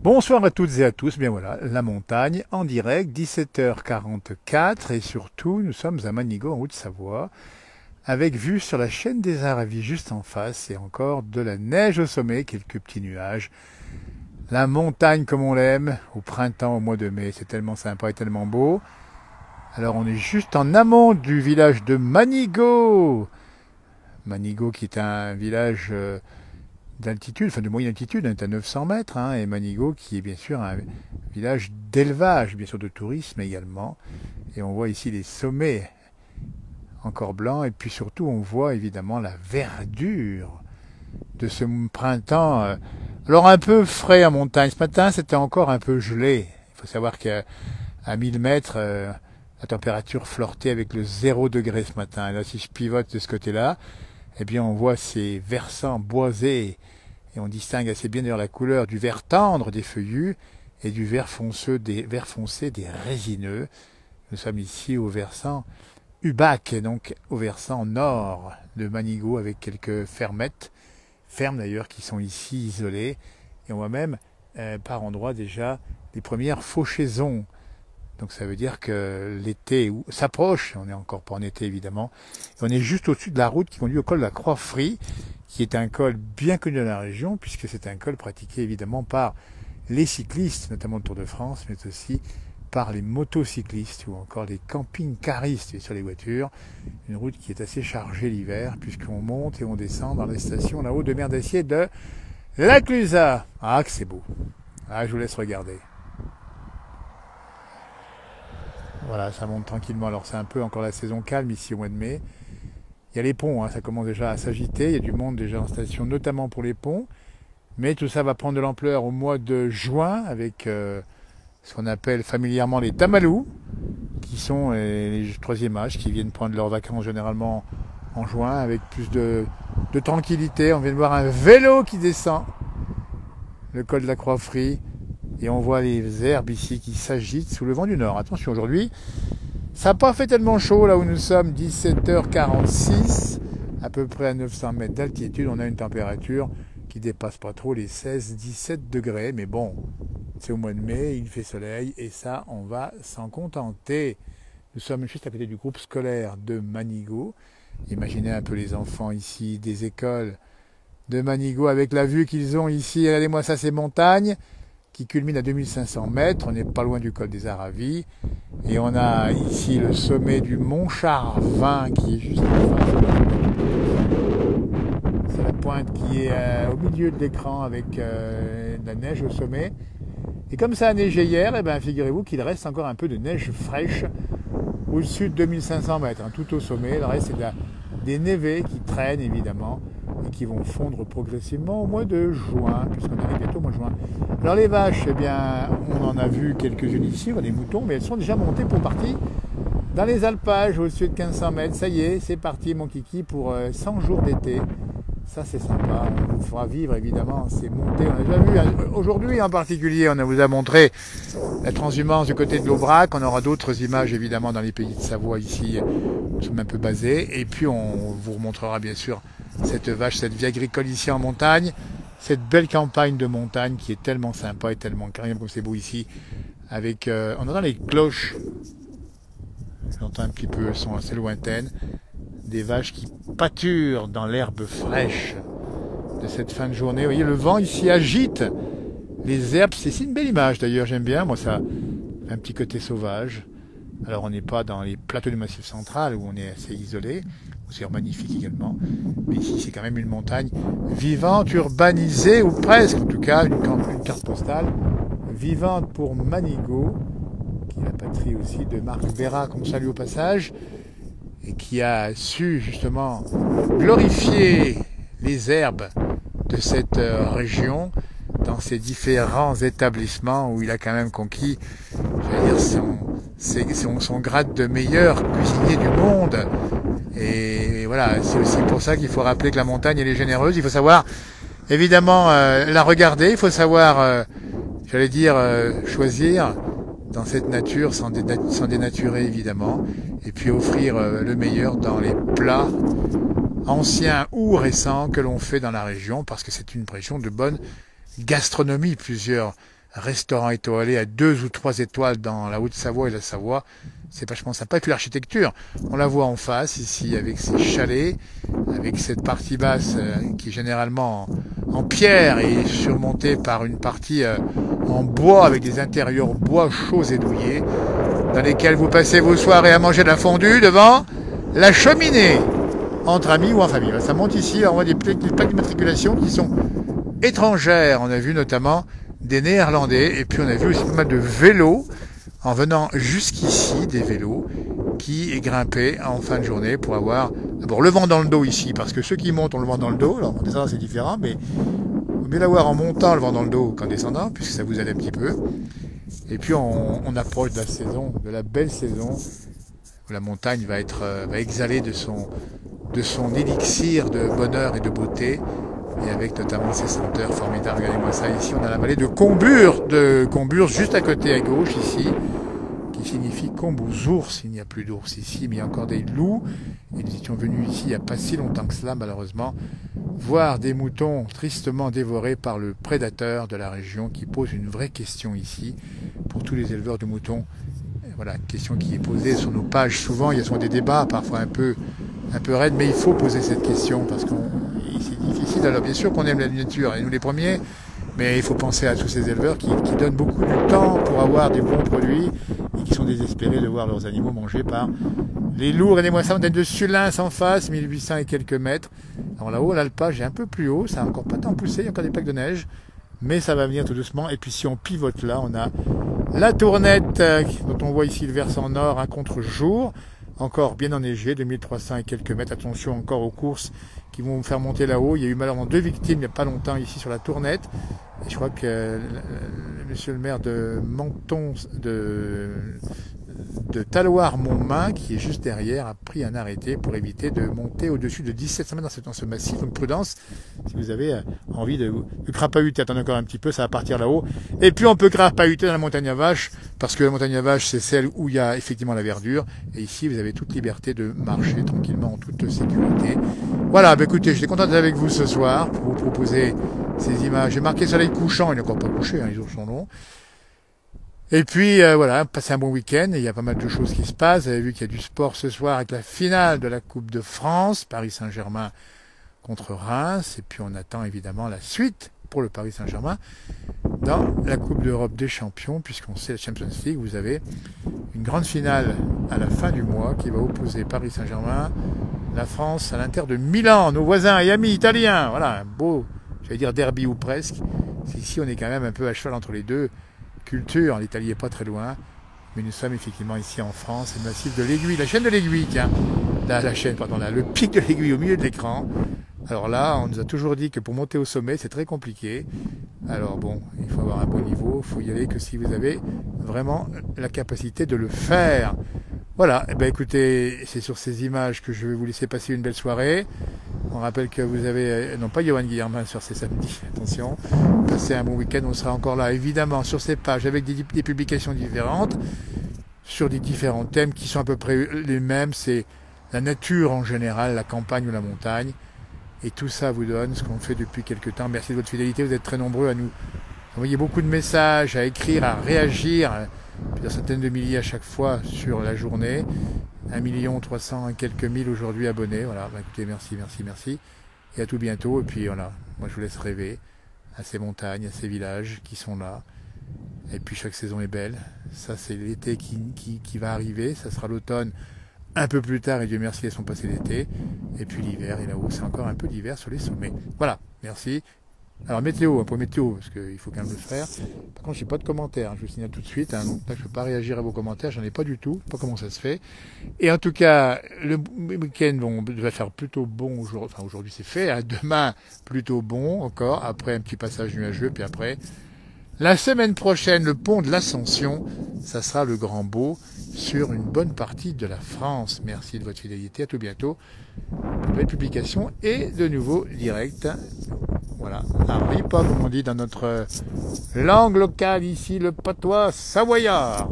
Bonsoir à toutes et à tous, bien voilà, la montagne en direct, 17h44 et surtout nous sommes à Manigo en Haute-Savoie avec vue sur la chaîne des Aravis juste en face et encore de la neige au sommet, quelques petits nuages. La montagne comme on l'aime, au printemps, au mois de mai, c'est tellement sympa et tellement beau. Alors on est juste en amont du village de Manigo. Manigo qui est un village d'altitude, enfin de moyenne altitude, on est à 900 mètres, et Manigo qui est bien sûr un village d'élevage, bien sûr de tourisme également. Et on voit ici les sommets encore blancs, et puis surtout on voit évidemment la verdure de ce printemps. Alors un peu frais en montagne, ce matin c'était encore un peu gelé. Il faut savoir qu'à 1000 mètres, la température flirtait avec le 0 degré ce matin. Et là si je pivote de ce côté-là, eh bien on voit ces versants boisés et on distingue assez bien d'ailleurs la couleur du vert tendre des feuillus et du vert foncé des résineux. Nous sommes ici au versant Ubac, et donc au versant nord de Manigo avec quelques fermes d'ailleurs qui sont ici isolées, et on voit même par endroits déjà les premières fauchaisons. Donc ça veut dire que l'été s'approche, on n'est encore pas en été évidemment, et on est juste au-dessus de la route qui conduit au col de la Croix-Frie, qui est un col bien connu dans la région, puisque c'est un col pratiqué évidemment par les cyclistes, notamment le Tour de France, mais aussi par les motocyclistes ou encore les camping-caristes sur les voitures. Une route qui est assez chargée l'hiver, puisqu'on monte et on descend dans les stations là-haut de mer d'Acier de La Clusaz. Ah, que c'est beau. Ah, je vous laisse regarder. Voilà, ça monte tranquillement. Alors c'est un peu encore la saison calme ici au mois de mai. Il y a les ponts, ça commence déjà à s'agiter. Il y a du monde déjà en station, notamment pour les ponts. Mais tout ça va prendre de l'ampleur au mois de juin avec ce qu'on appelle familièrement les tamalous, qui sont les troisième âge, qui viennent prendre leurs vacances généralement en juin avec plus de tranquillité. On vient de voir un vélo qui descend le col de la Croix-Frie. Et on voit les herbes ici qui s'agitent sous le vent du nord. Attention, aujourd'hui, ça n'a pas fait tellement chaud là où nous sommes, 17h46, à peu près à 900 mètres d'altitude. On a une température qui dépasse pas trop les 16-17 degrés. Mais bon, c'est au mois de mai, il fait soleil et ça, on va s'en contenter. Nous sommes juste à côté du groupe scolaire de Manigo. Imaginez un peu les enfants ici des écoles de Manigo avec la vue qu'ils ont ici. Regardez-moi ça, ces montagnes qui culmine à 2500 mètres. On n'est pas loin du col des Aravis. Et on a ici le sommet du Mont Charvin qui est juste en face. C'est la pointe qui est au milieu de l'écran avec de la neige au sommet. Et comme ça a neigé hier, figurez-vous qu'il reste encore un peu de neige fraîche au-dessus de 2500 mètres, tout au sommet. Le reste, c'est des névés qui traînent évidemment et qui vont fondre progressivement au mois de juin, puisqu'on arrive bientôt au mois de juin. Alors les vaches, on en a vu quelques-unes ici, on a des moutons, mais elles sont déjà montées pour partie dans les alpages au-dessus de 1500 mètres. Ça y est, c'est parti mon kiki pour 100 jours d'été. Ça c'est sympa, on vous fera vivre évidemment ces montées. On a déjà vu, aujourd'hui en particulier, on vous a montré la transhumance du côté de l'Aubrac. On aura d'autres images évidemment dans les pays de Savoie ici, nous sommes un peu basés. Et puis on vous remontrera bien sûr cette vache, cette vie agricole ici en montagne, cette belle campagne de montagne qui est tellement sympa et tellement calme comme c'est beau ici. Avec, on entend les cloches, j'entends un petit peu, elles sont assez lointaines, des vaches qui pâturent dans l'herbe fraîche de cette fin de journée. Vous voyez, le vent ici agite les herbes, c'est une belle image d'ailleurs, j'aime bien, moi ça a un petit côté sauvage. Alors on n'est pas dans les plateaux du Massif central où on est assez isolé, c'est magnifique également, mais ici c'est quand même une montagne vivante, urbanisée, ou presque en tout cas, une carte postale vivante pour Manigo, qui est la patrie aussi de Marc Béra, qu'on salue au passage, et qui a su justement glorifier les herbes de cette région dans ses différents établissements où il a quand même conquis, j'allais dire, son grade de meilleur cuisinier du monde. Et voilà, c'est aussi pour ça qu'il faut rappeler que la montagne elle est généreuse. Il faut savoir évidemment la regarder, il faut savoir, j'allais dire, choisir dans cette nature sans dénaturer évidemment, et puis offrir le meilleur dans les plats anciens ou récents que l'on fait dans la région, parce que c'est une région de bonne gastronomie. Plusieurs restaurant étoilé à 2 ou 3 étoiles dans la Haute-Savoie et la Savoie. C'est vachement sympa. Et puis l'architecture, on la voit en face ici avec ces chalets, avec cette partie basse qui est généralement en pierre et surmontée par une partie en bois avec des intérieurs bois chauds et douillés dans lesquels vous passez vos soirées à manger de la fondue devant la cheminée entre amis ou en famille. Ça monte ici, on voit des plaques d'immatriculation qui sont étrangères. On a vu notamment des Néerlandais et puis on a vu aussi pas mal de vélos en venant jusqu'ici, des vélos qui grimpaient en fin de journée pour avoir d'abord le vent dans le dos ici, parce que ceux qui montent ont le vent dans le dos. Alors en descendant c'est différent, mais il vaut mieux l'avoir en montant le vent dans le dos qu'en descendant, puisque ça vous aide un petit peu. Et puis on approche de la saison, de la belle saison, où la montagne va exhaler de son élixir de bonheur et de beauté, et avec notamment ces senteurs formidables. Regardez-moi ça, ici on a la vallée de Combure juste à côté à gauche ici, qui signifie combe aux ours. Il n'y a plus d'ours ici, mais il y a encore des loups, et nous étions venus ici il n'y a pas si longtemps que cela malheureusement, voir des moutons tristement dévorés par le prédateur de la région, qui pose une vraie question ici, pour tous les éleveurs de moutons. Voilà, une question qui est posée sur nos pages souvent, il y a souvent des débats, parfois un peu raides, mais il faut poser cette question, parce que c'est difficile. Alors bien sûr qu'on aime la nature, et nous les premiers, mais il faut penser à tous ces éleveurs qui donnent beaucoup de temps pour avoir des bons produits, et qui sont désespérés de voir leurs animaux mangés par les loups. Regardez-moi ça, on est de Sulins en face, 1800 et quelques mètres. Alors là-haut, l'alpage est un peu plus haut, ça n'a encore pas tant poussé, il y a encore des plaques de neige, mais ça va venir tout doucement. Et puis si on pivote là, on a la Tournette, dont on voit ici le versant nord, un contre-jour, encore bien enneigé, 2300 et quelques mètres. Attention encore aux courses qui vont faire monter là-haut. Il y a eu malheureusement 2 victimes il n'y a pas longtemps ici sur la Tournette. Et je crois que monsieur le maire de Menton, de Taloir-Montmain, qui est juste derrière, a pris un arrêté pour éviter de monter au-dessus de 1700 mètres dans ce massif. Donc prudence, si vous avez envie de crapahuter, attendez encore un petit peu, ça va partir là-haut. Et puis on peut crapahuter dans la montagne à vache, parce que la montagne à vache, c'est celle où il y a effectivement la verdure. Et ici, vous avez toute liberté de marcher tranquillement en toute sécurité. Voilà, bah écoutez, j'étais content d'être avec vous ce soir pour vous proposer ces images. J'ai marqué soleil couchant, il n'est encore pas couché, les jours sont longs. Et puis voilà, passez un bon week-end, il y a pas mal de choses qui se passent. Vous avez vu qu'il y a du sport ce soir avec la finale de la Coupe de France, Paris Saint-Germain contre Reims, et puis on attend évidemment la suite pour le Paris Saint-Germain dans la Coupe d'Europe des Champions, puisqu'on sait la Champions League, vous avez une grande finale à la fin du mois qui va opposer Paris Saint-Germain, la France à l'Inter de Milan, nos voisins et amis italiens. Voilà, un beau, j'allais dire derby ou presque. Ici on est quand même un peu à cheval entre les deux culture, l'Italie est pas très loin, mais nous sommes effectivement ici en France, c'est le massif de l'Aiguille, la chaîne de l'Aiguille, tiens, le pic de l'Aiguille au milieu de l'écran. Alors là, on nous a toujours dit que pour monter au sommet, c'est très compliqué. Alors bon, il faut avoir un bon niveau, il faut y aller que si vous avez vraiment la capacité de le faire. Voilà, et ben écoutez, c'est sur ces images que je vais vous laisser passer une belle soirée. On rappelle que vous avez, non pas Johan Guillermin sur ces samedis, attention, passez un bon week-end, on sera encore là évidemment sur ces pages avec des publications différentes, sur des différents thèmes qui sont à peu près les mêmes, c'est la nature en général, la campagne ou la montagne, et tout ça vous donne ce qu'on fait depuis quelques temps. Merci de votre fidélité, vous êtes très nombreux à nous envoyer beaucoup de messages, à écrire, à réagir, plusieurs centaines de milliers à chaque fois sur la journée. 1 300 000 et quelques mille aujourd'hui abonnés. Voilà, bah écoutez, merci. Et à tout bientôt. Et puis voilà, moi je vous laisse rêver à ces montagnes, à ces villages qui sont là. Et puis chaque saison est belle. Ça c'est l'été qui va arriver. Ça sera l'automne un peu plus tard. Et Dieu merci, elles sont passées l'été. Et puis l'hiver. Et là-haut, c'est encore un peu d'hiver sur les sommets. Voilà, merci. Alors météo, pour météo, parce qu'il faut quand même le faire. Par contre, je n'ai pas de commentaires, je vous signale tout de suite. Donc là, je ne peux pas réagir à vos commentaires, j'en ai pas du tout. Je sais pas comment ça se fait. Et en tout cas, le week-end va faire plutôt bon aujourd'hui. Enfin, aujourd'hui c'est fait. Demain, plutôt bon encore. Après, un petit passage nuageux. Puis après, la semaine prochaine, le pont de l'Ascension, ça sera le grand beau sur une bonne partie de la France. Merci de votre fidélité. À tout bientôt. De nouvelles publications et de nouveaux directs. Voilà, un ripa, comme on dit dans notre langue locale ici, le patois savoyard.